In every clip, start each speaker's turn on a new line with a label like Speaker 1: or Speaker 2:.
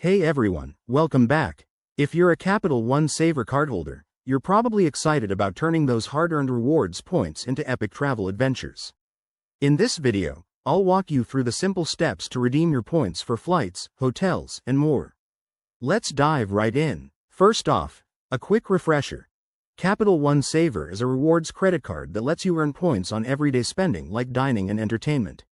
Speaker 1: Hey everyone, welcome back. If you're a Capital One Savor cardholder, you're probably excited about turning those hard-earned rewards points into epic travel adventures. In this video, I'll walk you through the simple steps to redeem your points for flights, hotels, and more. Let's dive right in. First off, a quick refresher. Capital One Savor is a rewards credit card that lets you earn points on everyday spending like dining and entertainment.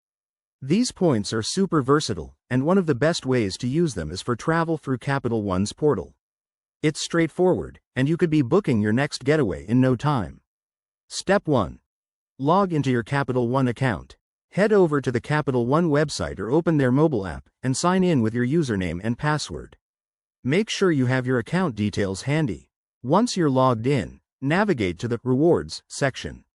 Speaker 1: These points are super versatile, and one of the best ways to use them is for travel through Capital One's portal. It's straightforward, and you could be booking your next getaway in no time. Step 1. Log into your Capital One account. Head over to the Capital One website or open their mobile app and sign in with your username and password. Make sure you have your account details handy. Once you're logged in, navigate to the Rewards section.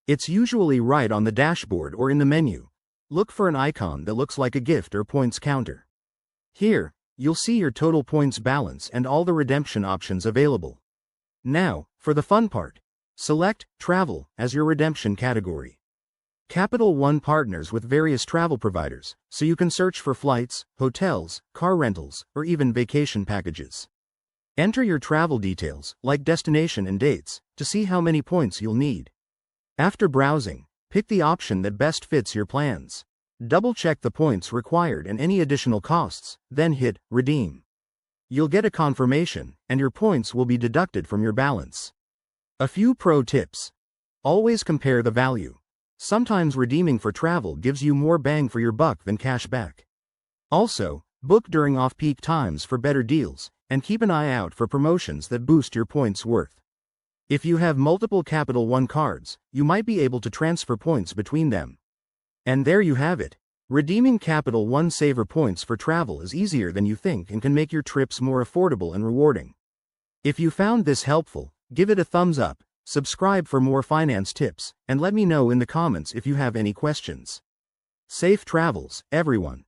Speaker 1: It's usually right on the dashboard or in the menu. Look for an icon that looks like a gift or points counter. Here, you'll see your total points balance and all the redemption options available. Now, for the fun part. Select Travel as your redemption category. Capital One partners with various travel providers, so you can search for flights, hotels, car rentals, or even vacation packages. Enter your travel details, like destination and dates, to see how many points you'll need. After browsing, pick the option that best fits your plans. Double-check the points required and any additional costs, then hit Redeem. You'll get a confirmation, and your points will be deducted from your balance. A few pro tips. Always compare the value. Sometimes redeeming for travel gives you more bang for your buck than cash back. Also, book during off-peak times for better deals, and keep an eye out for promotions that boost your points worth. If you have multiple Capital One cards, you might be able to transfer points between them. And there you have it. Redeeming Capital One Savor points for travel is easier than you think and can make your trips more affordable and rewarding. If you found this helpful, give it a thumbs up, subscribe for more finance tips, and let me know in the comments if you have any questions. Safe travels, everyone.